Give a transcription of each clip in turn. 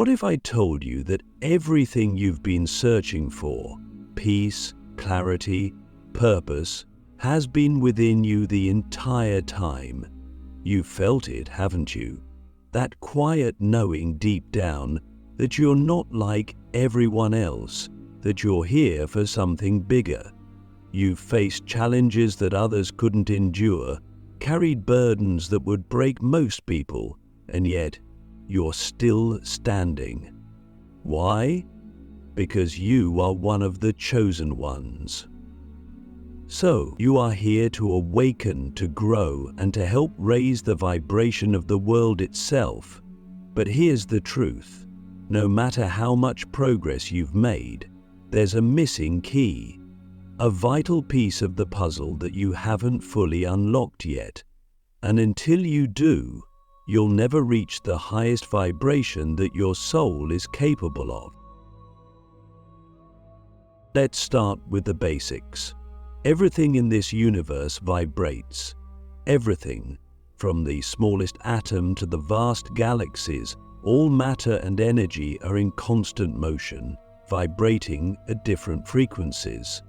What if I told you that everything you've been searching for, peace, clarity, purpose, has been within you the entire time? You've felt it, haven't you? That quiet knowing deep down that you're not like everyone else, that you're here for something bigger. You've faced challenges that others couldn't endure, carried burdens that would break most people, and yet you're still standing. Why? Because you are one of the chosen ones. So, you are here to awaken, to grow, and to help raise the vibration of the world itself. But here's the truth. No matter how much progress you've made, there's a missing key. A vital piece of the puzzle that you haven't fully unlocked yet. And until you do, you'll never reach the highest vibration that your soul is capable of. Let's start with the basics. Everything in this universe vibrates. Everything, from the smallest atom to the vast galaxies, all matter and energy are in constant motion, vibrating at different frequencies.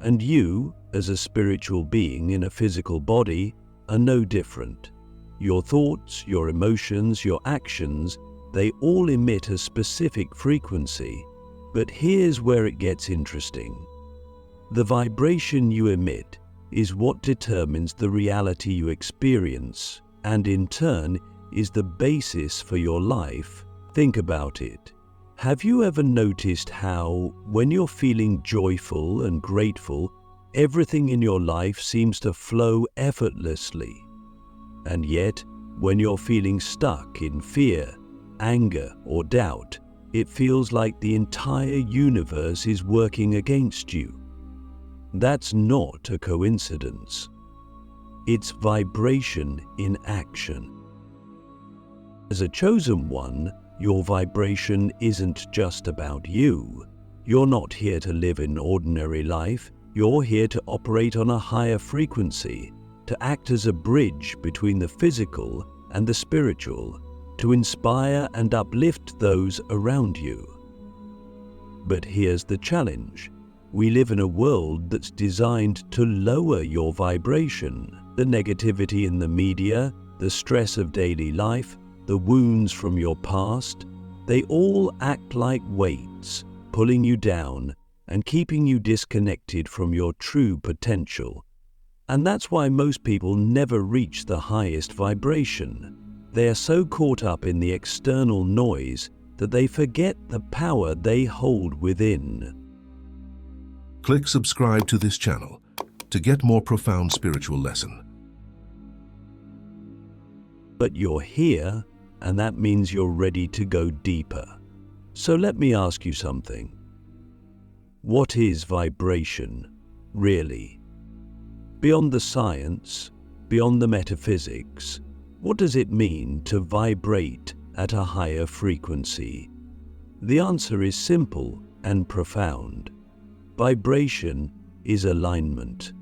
And you, as a spiritual being in a physical body, are no different. Your thoughts, your emotions, your actions, they all emit a specific frequency. But here's where it gets interesting. The vibration you emit is what determines the reality you experience, and in turn is the basis for your life. Think about it. Have you ever noticed how, when you're feeling joyful and grateful, everything in your life seems to flow effortlessly? And yet, when you're feeling stuck in fear, anger, or doubt, it feels like the entire universe is working against you. That's not a coincidence. It's vibration in action. As a chosen one, your vibration isn't just about you. You're not here to live an ordinary life. You're here to operate on a higher frequency, to act as a bridge between the physical and the spiritual, to inspire and uplift those around you. But here's the challenge. We live in a world that's designed to lower your vibration. The negativity in the media, the stress of daily life, the wounds from your past, they all act like weights, pulling you down and keeping you disconnected from your true potential. And that's why most people never reach the highest vibration. They are so caught up in the external noise that they forget the power they hold within. Click subscribe to this channel to get more profound spiritual lesson. But you're here, and that means you're ready to go deeper. So let me ask you something. What is vibration, really? Beyond the science, beyond the metaphysics, what does it mean to vibrate at a higher frequency? The answer is simple and profound. Vibration is alignment.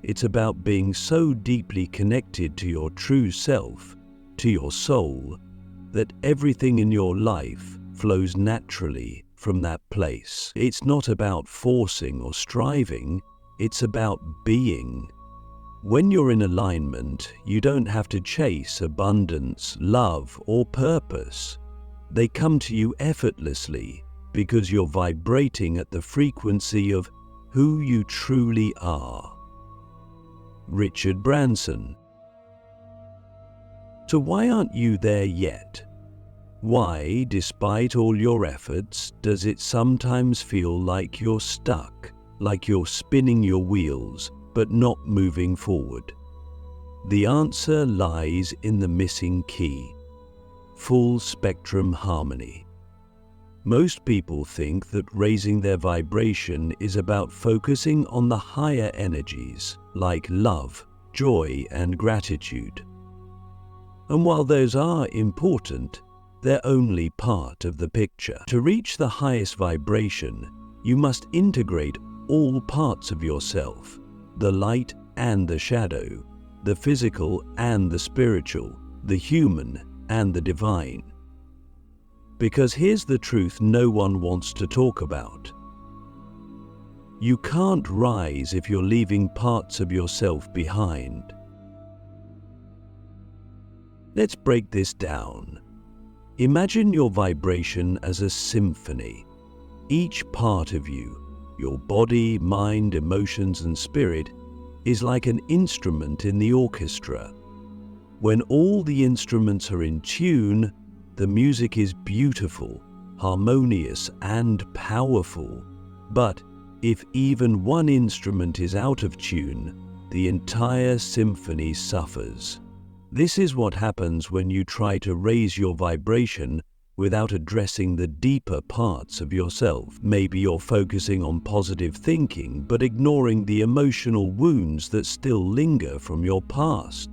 It's about being so deeply connected to your true self, to your soul, that everything in your life flows naturally from that place. It's not about forcing or striving, it's about being. When you're in alignment, you don't have to chase abundance, love, or purpose. They come to you effortlessly because you're vibrating at the frequency of who you truly are. Richard Branson. So why aren't you there yet? Why, despite all your efforts, does it sometimes feel like you're stuck, like you're spinning your wheels, but not moving forward? The answer lies in the missing key: full spectrum harmony. Most people think that raising their vibration is about focusing on the higher energies, like love, joy, and gratitude. And while those are important, they're only part of the picture. To reach the highest vibration, you must integrate all parts of yourself, the light and the shadow, the physical and the spiritual, the human and the divine. Because here's the truth no one wants to talk about. You can't rise if you're leaving parts of yourself behind. Let's break this down. Imagine your vibration as a symphony. Each part of you, your body, mind, emotions, and spirit, is like an instrument in the orchestra. When all the instruments are in tune, the music is beautiful, harmonious, and powerful. But if even one instrument is out of tune, the entire symphony suffers. This is what happens when you try to raise your vibration without addressing the deeper parts of yourself. Maybe you're focusing on positive thinking but ignoring the emotional wounds that still linger from your past.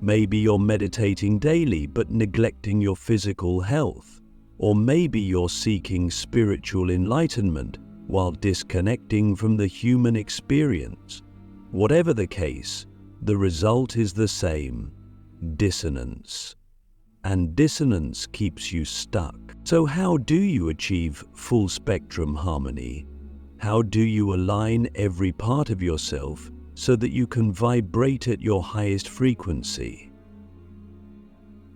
Maybe you're meditating daily but neglecting your physical health. Or maybe you're seeking spiritual enlightenment while disconnecting from the human experience. Whatever the case, the result is the same: dissonance. And dissonance keeps you stuck. So how do you achieve full spectrum harmony? How do you align every part of yourself so that you can vibrate at your highest frequency?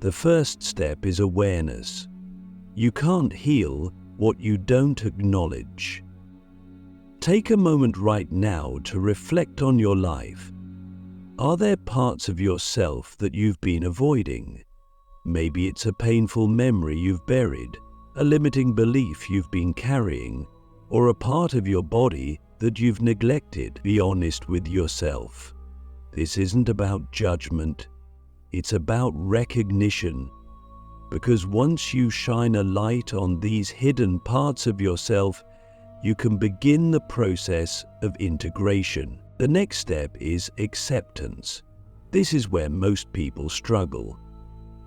The first step is awareness. You can't heal what you don't acknowledge. Take a moment right now to reflect on your life. Are there parts of yourself that you've been avoiding? Maybe it's a painful memory you've buried, a limiting belief you've been carrying, or a part of your body that you've neglected. Be honest with yourself. This isn't about judgment, it's about recognition. Because once you shine a light on these hidden parts of yourself, you can begin the process of integration. The next step is acceptance. This is where most people struggle.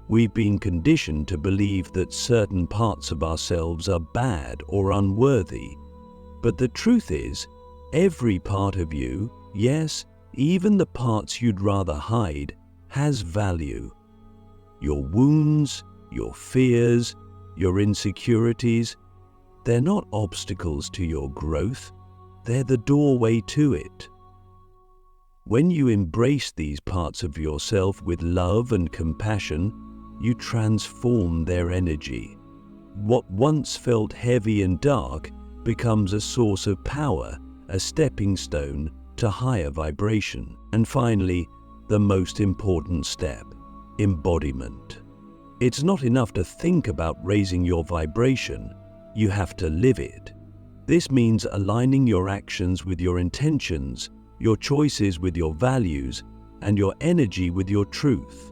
We've been conditioned to believe that certain parts of ourselves are bad or unworthy. But the truth is, every part of you, yes, even the parts you'd rather hide, has value. Your wounds, your fears, your insecurities, they're not obstacles to your growth, they're the doorway to it. When you embrace these parts of yourself with love and compassion, you transform their energy. What once felt heavy and dark becomes a source of power, a stepping stone to higher vibration. And finally, the most important step, embodiment. It's not enough to think about raising your vibration, you have to live it. This means aligning your actions with your intentions, your choices with your values, and your energy with your truth.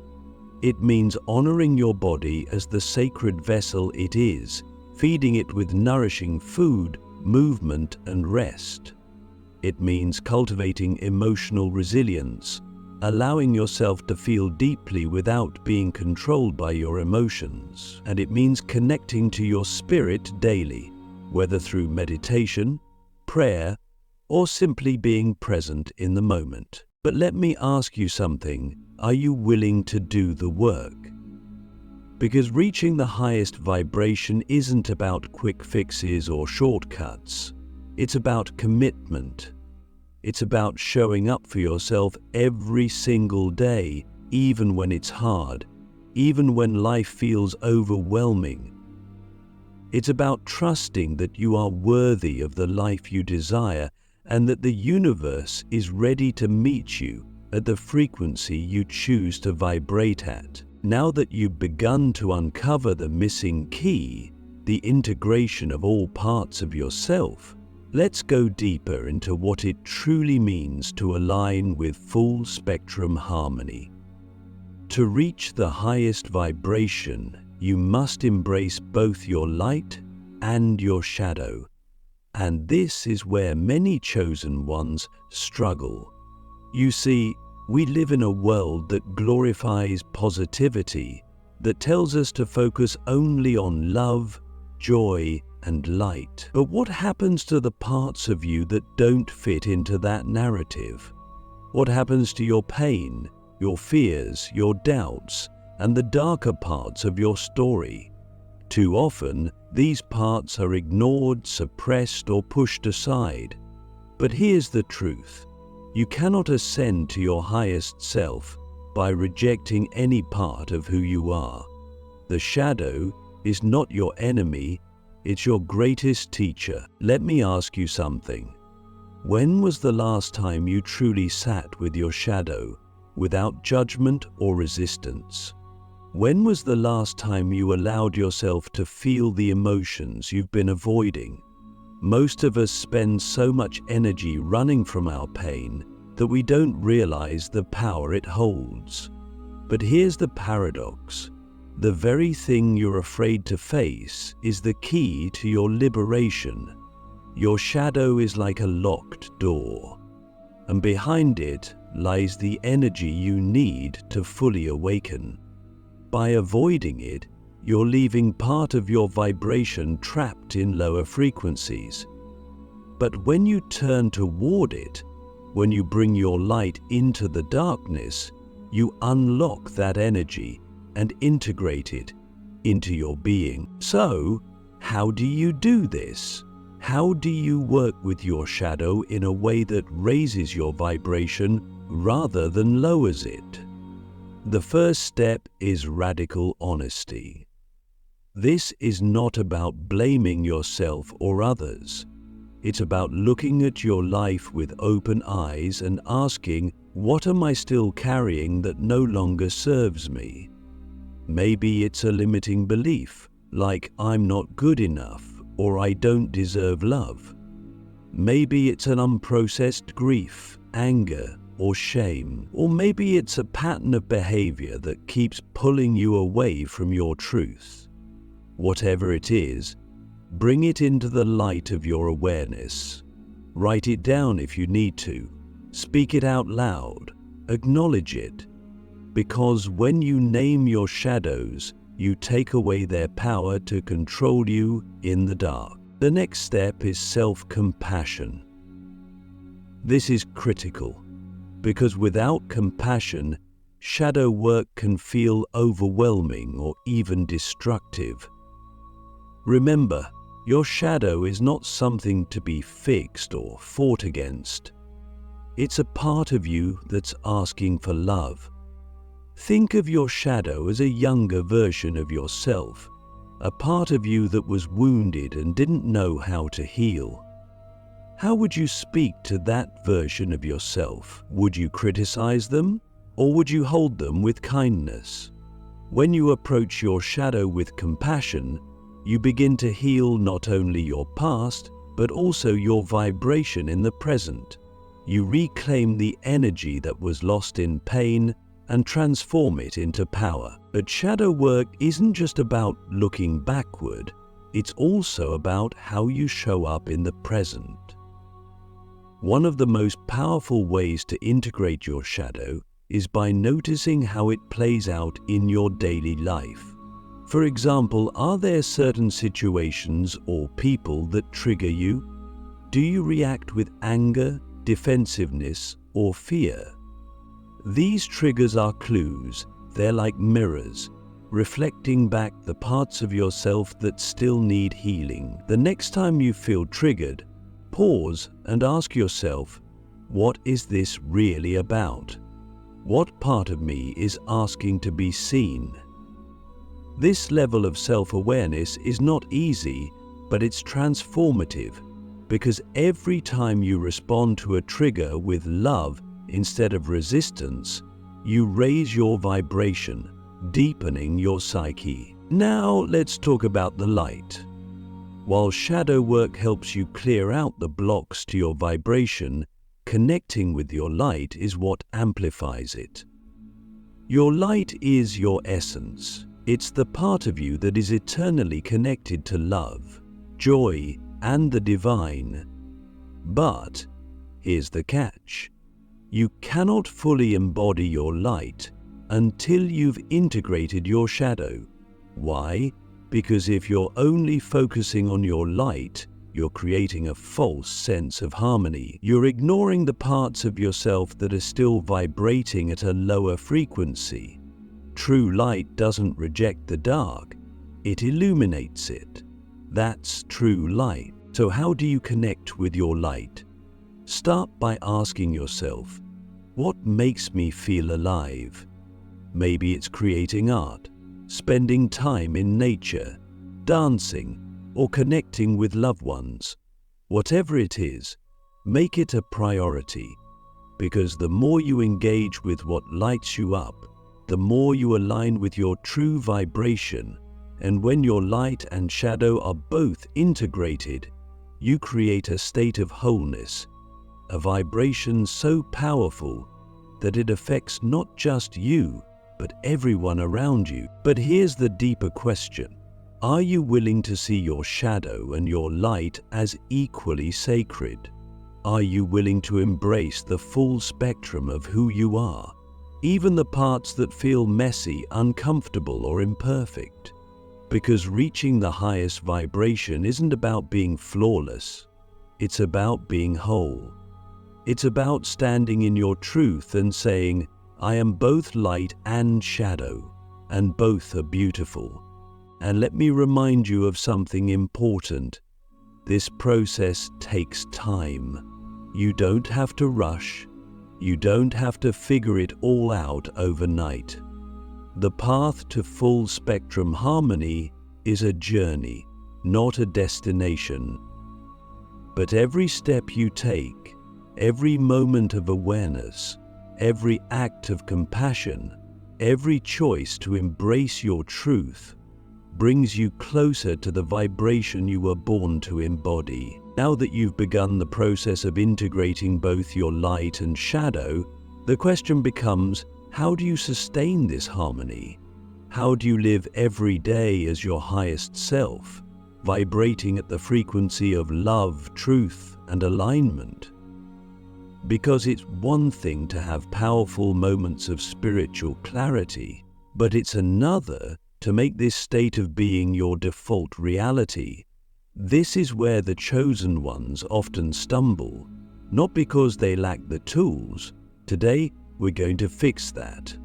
It means honoring your body as the sacred vessel it is, feeding it with nourishing food, movement, and rest. It means cultivating emotional resilience, allowing yourself to feel deeply without being controlled by your emotions. And it means connecting to your spirit daily, whether through meditation, prayer, or simply being present in the moment. But let me ask you something. Are you willing to do the work? Because reaching the highest vibration isn't about quick fixes or shortcuts. It's about commitment. It's about showing up for yourself every single day, even when it's hard, even when life feels overwhelming. It's about trusting that you are worthy of the life you desire and that the universe is ready to meet you at the frequency you choose to vibrate at. Now that you've begun to uncover the missing key, the integration of all parts of yourself, let's go deeper into what it truly means to align with full spectrum harmony. To reach the highest vibration, you must embrace both your light and your shadow. And this is where many chosen ones struggle. You see, we live in a world that glorifies positivity, that tells us to focus only on love, joy, and light. But what happens to the parts of you that don't fit into that narrative? What happens to your pain, your fears, your doubts, and the darker parts of your story? Too often, these parts are ignored, suppressed, or pushed aside. But here's the truth. You cannot ascend to your highest self by rejecting any part of who you are. The shadow is not your enemy, it's your greatest teacher. Let me ask you something. When was the last time you truly sat with your shadow without judgment or resistance? When was the last time you allowed yourself to feel the emotions you've been avoiding? Most of us spend so much energy running from our pain that we don't realize the power it holds. But here's the paradox. The very thing you're afraid to face is the key to your liberation. Your shadow is like a locked door, and behind it lies the energy you need to fully awaken. By avoiding it, you're leaving part of your vibration trapped in lower frequencies. But when you turn toward it, when you bring your light into the darkness, you unlock that energy and integrate it into your being. So, how do you do this? How do you work with your shadow in a way that raises your vibration rather than lowers it? The first step is radical honesty. This is not about blaming yourself or others. It's about looking at your life with open eyes and asking, what am I still carrying that no longer serves me? Maybe it's a limiting belief, like I'm not good enough or I don't deserve love. Maybe it's an unprocessed grief, anger, or shame. Or maybe it's a pattern of behavior that keeps pulling you away from your truth. Whatever it is, bring it into the light of your awareness. Write it down if you need to. Speak it out loud. Acknowledge it. Because when you name your shadows, you take away their power to control you in the dark. The next step is self-compassion. This is critical, because without compassion, shadow work can feel overwhelming or even destructive. Remember, your shadow is not something to be fixed or fought against. It's a part of you that's asking for love. Think of your shadow as a younger version of yourself, a part of you that was wounded and didn't know how to heal. How would you speak to that version of yourself? Would you criticize them, or would you hold them with kindness? When you approach your shadow with compassion, you begin to heal not only your past, but also your vibration in the present. You reclaim the energy that was lost in pain and transform it into power. But shadow work isn't just about looking backward, it's also about how you show up in the present. One of the most powerful ways to integrate your shadow is by noticing how it plays out in your daily life. For example, are there certain situations or people that trigger you? Do you react with anger, defensiveness, or fear? These triggers are clues. They're like mirrors, reflecting back the parts of yourself that still need healing. The next time you feel triggered, pause and ask yourself, what is this really about? What part of me is asking to be seen? This level of self-awareness is not easy, but it's transformative, because every time you respond to a trigger with love instead of resistance, you raise your vibration, deepening your psyche. Now let's talk about the light. While shadow work helps you clear out the blocks to your vibration, connecting with your light is what amplifies it. Your light is your essence. It's the part of you that is eternally connected to love, joy, and the divine. But here's the catch. You cannot fully embody your light until you've integrated your shadow. Why? Because if you're only focusing on your light, you're creating a false sense of harmony. You're ignoring the parts of yourself that are still vibrating at a lower frequency. True light doesn't reject the dark. It illuminates it. That's true light. So how do you connect with your light? Start by asking yourself, what makes me feel alive? Maybe it's creating art, spending time in nature, dancing, or connecting with loved ones. Whatever it is, make it a priority, because the more you engage with what lights you up, the more you align with your true vibration, and when your light and shadow are both integrated, you create a state of wholeness, a vibration so powerful that it affects not just you, but everyone around you. But here's the deeper question. Are you willing to see your shadow and your light as equally sacred? Are you willing to embrace the full spectrum of who you are, even the parts that feel messy, uncomfortable, or imperfect? Because reaching the highest vibration isn't about being flawless. It's about being whole. It's about standing in your truth and saying, I am both light and shadow, and both are beautiful. And let me remind you of something important. This process takes time. You don't have to rush. You don't have to figure it all out overnight. The path to full spectrum harmony is a journey, not a destination. But every step you take, every moment of awareness, every act of compassion, every choice to embrace your truth, brings you closer to the vibration you were born to embody. Now that you've begun the process of integrating both your light and shadow, the question becomes, how do you sustain this harmony? How do you live every day as your highest self, vibrating at the frequency of love, truth, and alignment? Because it's one thing to have powerful moments of spiritual clarity, but it's another to make this state of being your default reality. This is where the chosen ones often stumble, not because they lack the tools. Today, we're going to fix that.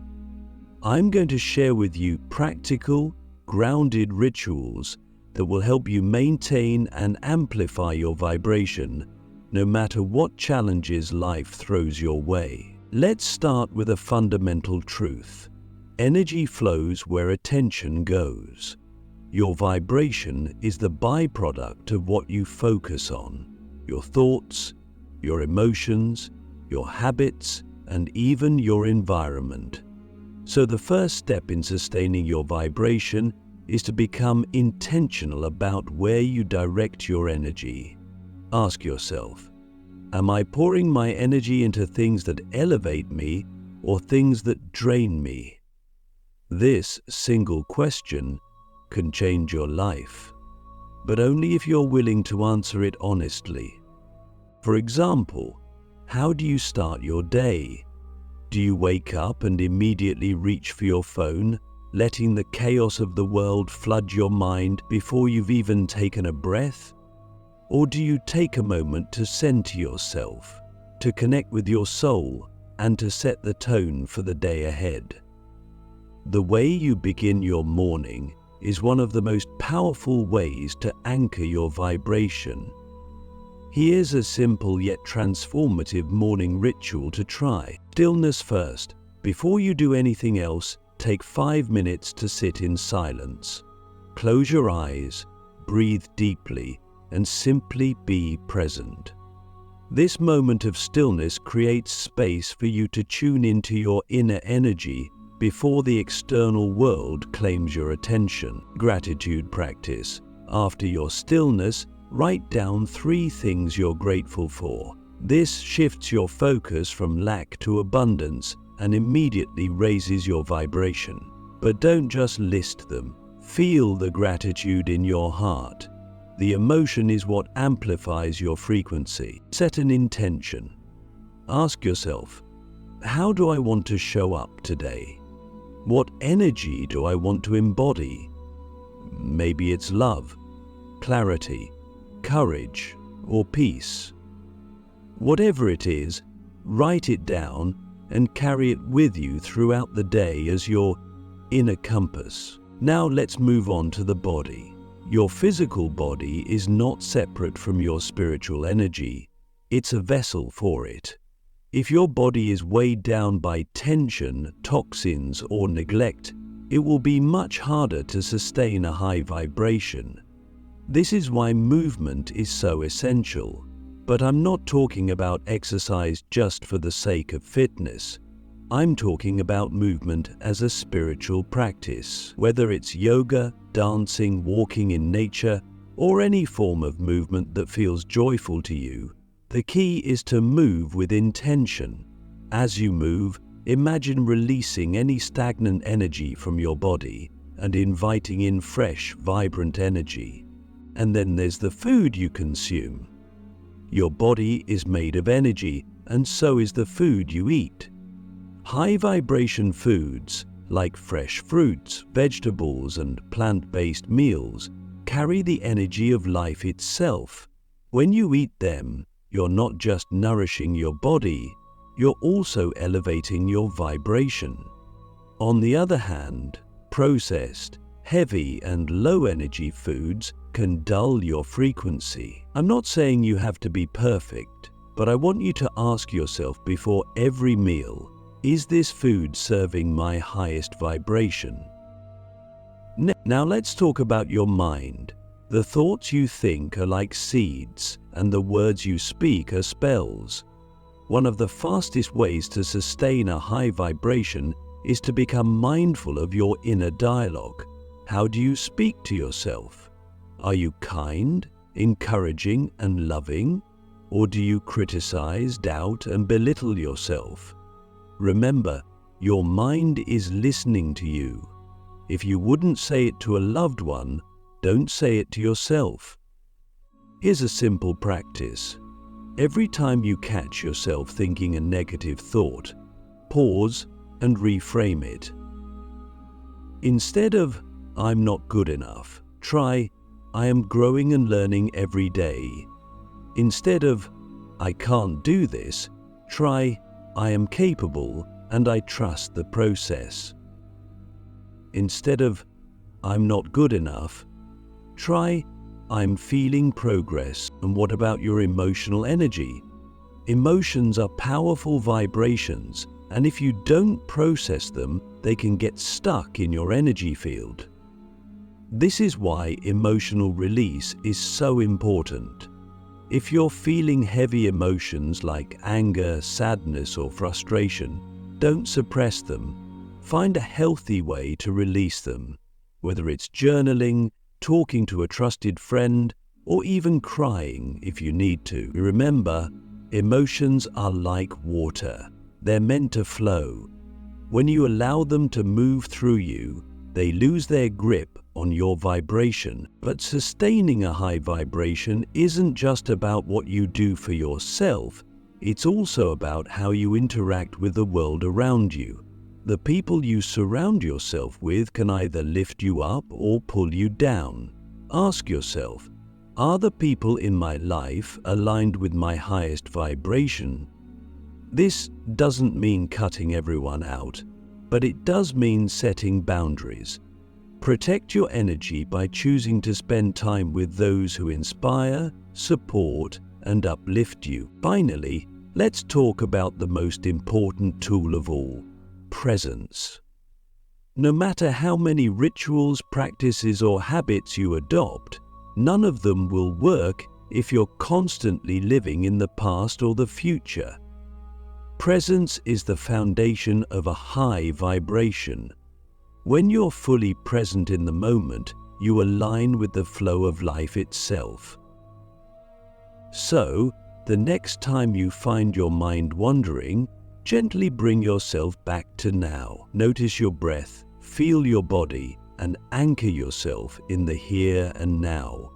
I'm going to share with you practical, grounded rituals that will help you maintain and amplify your vibration, no matter what challenges life throws your way. Let's start with a fundamental truth. Energy flows where attention goes. Your vibration is the byproduct of what you focus on. Your thoughts, your emotions, your habits, and even your environment. So the first step in sustaining your vibration is to become intentional about where you direct your energy. Ask yourself, am I pouring my energy into things that elevate me or things that drain me? This single question can change your life, but only if you're willing to answer it honestly. For example, how do you start your day? Do you wake up and immediately reach for your phone, letting the chaos of the world flood your mind before you've even taken a breath? Or do you take a moment to center yourself, to connect with your soul, and to set the tone for the day ahead? The way you begin your morning is one of the most powerful ways to anchor your vibration. Here's a simple yet transformative morning ritual to try. Stillness first. Before you do anything else, take 5 minutes to sit in silence. Close your eyes, breathe deeply, and simply be present. This moment of stillness creates space for you to tune into your inner energy before the external world claims your attention. Gratitude practice. After your stillness, write down 3 things you're grateful for. This shifts your focus from lack to abundance and immediately raises your vibration. But don't just list them. Feel the gratitude in your heart. The emotion is what amplifies your frequency. Set an intention. Ask yourself, how do I want to show up today? What energy do I want to embody? Maybe it's love, clarity, courage, or peace. Whatever it is, write it down and carry it with you throughout the day as your inner compass. Now let's move on to the body. Your physical body is not separate from your spiritual energy. It's a vessel for it. If your body is weighed down by tension, toxins, or neglect, it will be much harder to sustain a high vibration. This is why movement is so essential. But I'm not talking about exercise just for the sake of fitness. I'm talking about movement as a spiritual practice, whether it's yoga, dancing, walking in nature, or any form of movement that feels joyful to you. The key is to move with intention. As you move, imagine releasing any stagnant energy from your body and inviting in fresh, vibrant energy. And then there's the food you consume. Your body is made of energy, and so is the food you eat. High vibration foods, like fresh fruits, vegetables, and plant-based meals, carry the energy of life itself. When you eat them, you're not just nourishing your body, you're also elevating your vibration. On the other hand, processed, heavy, and low-energy foods can dull your frequency. I'm not saying you have to be perfect, but I want you to ask yourself before every meal, is this food serving my highest vibration? Now let's talk about your mind. The thoughts you think are like seeds, and the words you speak are spells. One of the fastest ways to sustain a high vibration is to become mindful of your inner dialogue. How do you speak to yourself? Are you kind, encouraging, and loving? Or do you criticize, doubt, and belittle yourself? Remember, your mind is listening to you. If you wouldn't say it to a loved one, don't say it to yourself. Here's a simple practice. Every time you catch yourself thinking a negative thought, pause and reframe it. Instead of, "I'm not good enough," try, "I am growing and learning every day." Instead of, "I can't do this," try, "I am capable and I trust the process." Instead of, "I'm not good enough," try, "I'm feeling progress." And what about your emotional energy? Emotions are powerful vibrations, and if you don't process them, they can get stuck in your energy field. This is why emotional release is so important. If you're feeling heavy emotions like anger, sadness, or frustration, don't suppress them. Find a healthy way to release them, whether it's journaling, talking to a trusted friend, or even crying if you need to. Remember, emotions are like water. They're meant to flow. When you allow them to move through you, they lose their grip on your vibration. But sustaining a high vibration isn't just about what you do for yourself, it's also about how you interact with the world around you. The people you surround yourself with can either lift you up or pull you down. Ask yourself, are the people in my life aligned with my highest vibration? This doesn't mean cutting everyone out, but it does mean setting boundaries. Protect your energy by choosing to spend time with those who inspire, support, and uplift you. Finally, let's talk about the most important tool of all: presence. No matter how many rituals, practices, or habits you adopt, none of them will work if you're constantly living in the past or the future. Presence is the foundation of a high vibration. When you're fully present in the moment, you align with the flow of life itself. So, the next time you find your mind wandering, gently bring yourself back to now. Notice your breath, feel your body, and anchor yourself in the here and now.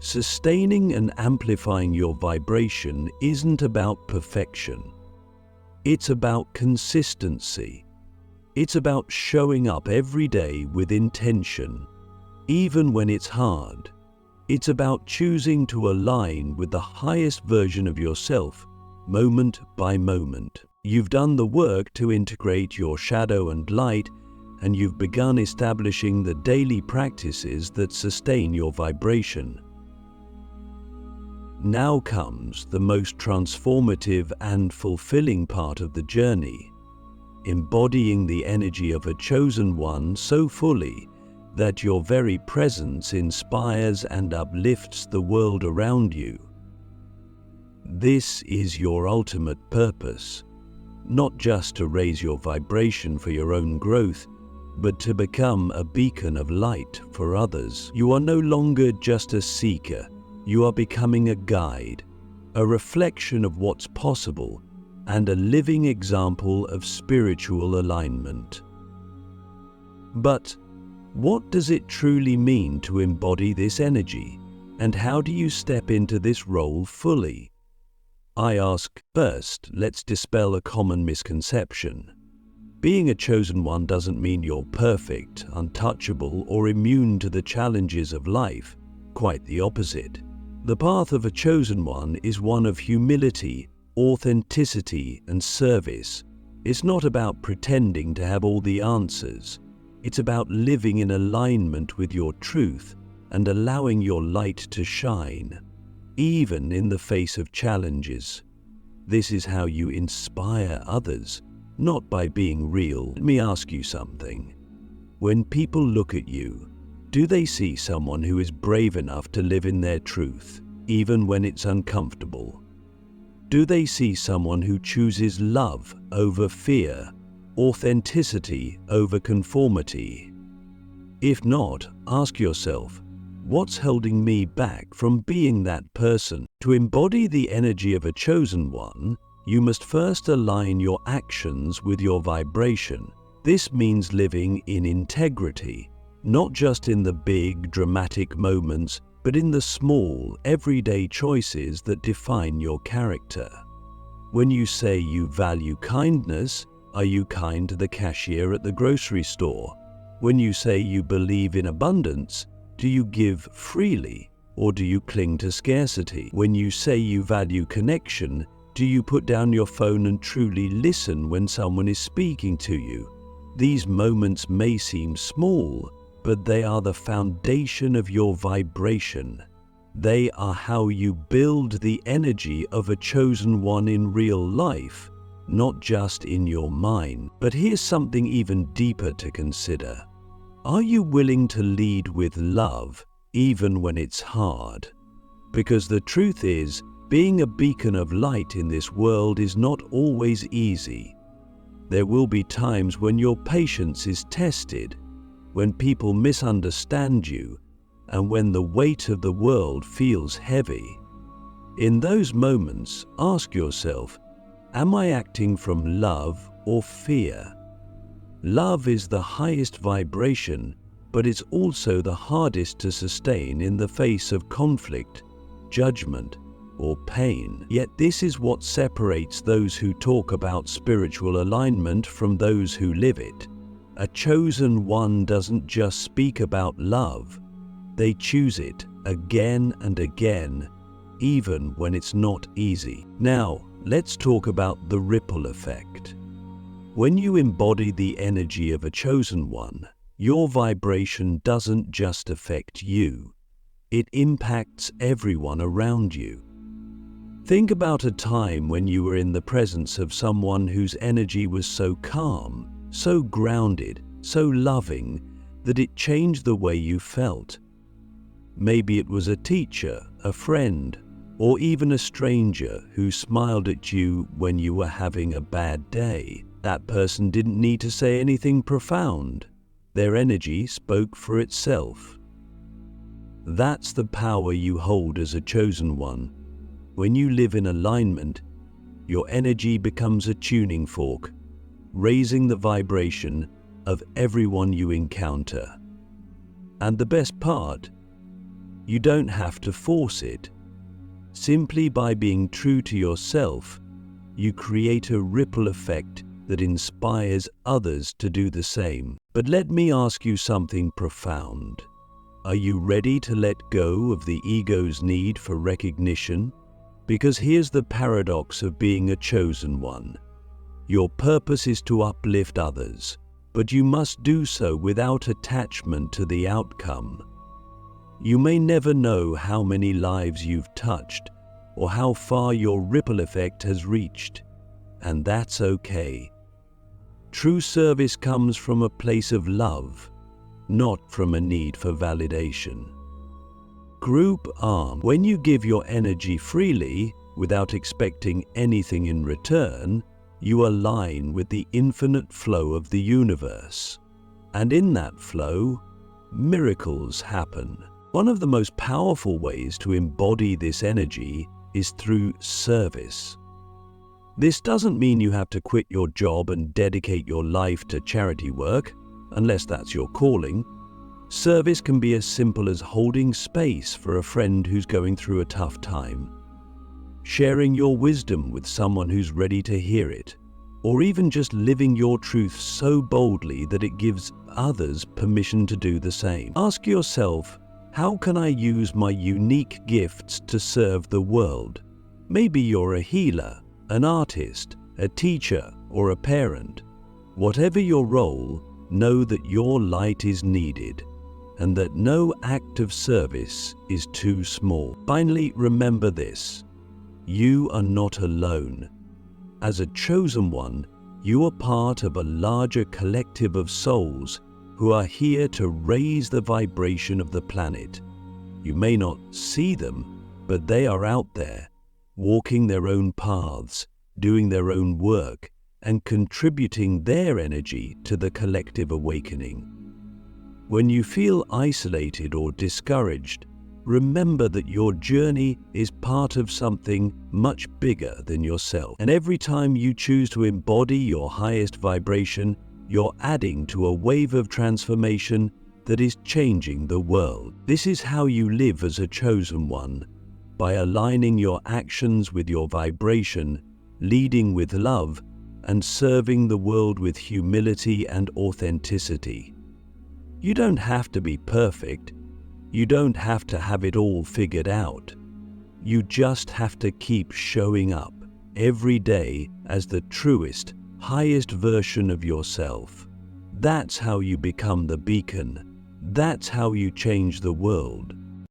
Sustaining and amplifying your vibration isn't about perfection. It's about consistency. It's about showing up every day with intention, even when it's hard. It's about choosing to align with the highest version of yourself, moment by moment. You've done the work to integrate your shadow and light, and you've begun establishing the daily practices that sustain your vibration. Now comes the most transformative and fulfilling part of the journey, embodying the energy of a chosen one so fully that your very presence inspires and uplifts the world around you. This is your ultimate purpose, not just to raise your vibration for your own growth, but to become a beacon of light for others. You are no longer just a seeker, you are becoming a guide, a reflection of what's possible, and a living example of spiritual alignment. But what does it truly mean to embody this energy, and how do you step into this role fully? I ask, first, let's dispel a common misconception. Being a chosen one doesn't mean you're perfect, untouchable, or immune to the challenges of life. Quite the opposite. The path of a chosen one is one of humility, authenticity, and service. It's not about pretending to have all the answers. It's about living in alignment with your truth and allowing your light to shine, even in the face of challenges. This is how you inspire others, not by being real. Let me ask you something. When people look at you, do they see someone who is brave enough to live in their truth, even when it's uncomfortable? Do they see someone who chooses love over fear, authenticity over conformity? If not, ask yourself, what's holding me back from being that person? To embody the energy of a chosen one, you must first align your actions with your vibration. This means living in integrity, not just in the big, dramatic moments, but in the small, everyday choices that define your character. When you say you value kindness, are you kind to the cashier at the grocery store? When you say you believe in abundance, do you give freely, or do you cling to scarcity? When you say you value connection, do you put down your phone and truly listen when someone is speaking to you? These moments may seem small, but they are the foundation of your vibration. They are how you build the energy of a chosen one in real life, not just in your mind. But here's something even deeper to consider. Are you willing to lead with love, even when it's hard? Because the truth is, being a beacon of light in this world is not always easy. There will be times when your patience is tested, when people misunderstand you, and when the weight of the world feels heavy. In those moments, ask yourself, am I acting from love or fear? Love is the highest vibration, but it's also the hardest to sustain in the face of conflict, judgment, or pain. Yet this is what separates those who talk about spiritual alignment from those who live it. A chosen one doesn't just speak about love, they choose it again and again, even when it's not easy. Now, let's talk about the ripple effect. When you embody the energy of a chosen one, your vibration doesn't just affect you, it impacts everyone around you. Think about a time when you were in the presence of someone whose energy was so calm, so grounded, so loving, that it changed the way you felt. Maybe it was a teacher, a friend, or even a stranger who smiled at you when you were having a bad day. That person didn't need to say anything profound. Their energy spoke for itself. That's the power you hold as a chosen one. When you live in alignment, your energy becomes a tuning fork, raising the vibration of everyone you encounter. And the best part, you don't have to force it. Simply by being true to yourself, you create a ripple effect that inspires others to do the same. But let me ask you something profound. Are you ready to let go of the ego's need for recognition? Because here's the paradox of being a chosen one. Your purpose is to uplift others, but you must do so without attachment to the outcome. You may never know how many lives you've touched or how far your ripple effect has reached, and that's okay. True service comes from a place of love, not from a need for validation. Group arm. When you give your energy freely, without expecting anything in return, you align with the infinite flow of the universe. And in that flow, miracles happen. One of the most powerful ways to embody this energy is through service. This doesn't mean you have to quit your job and dedicate your life to charity work, unless that's your calling. Service can be as simple as holding space for a friend who's going through a tough time, sharing your wisdom with someone who's ready to hear it, or even just living your truth so boldly that it gives others permission to do the same. Ask yourself, how can I use my unique gifts to serve the world? Maybe you're a healer, an artist, a teacher, or a parent. Whatever your role, know that your light is needed, and that no act of service is too small. Finally, remember this: you are not alone. As a chosen one, you are part of a larger collective of souls who are here to raise the vibration of the planet. You may not see them, but they are out there, walking their own paths, doing their own work, and contributing their energy to the collective awakening. When you feel isolated or discouraged, remember that your journey is part of something much bigger than yourself. And every time you choose to embody your highest vibration, you're adding to a wave of transformation that is changing the world. This is how you live as a chosen one, by aligning your actions with your vibration, leading with love, and serving the world with humility and authenticity. You don't have to be perfect. You don't have to have it all figured out. You just have to keep showing up every day as the truest, highest version of yourself. That's how you become the beacon. That's how you change the world.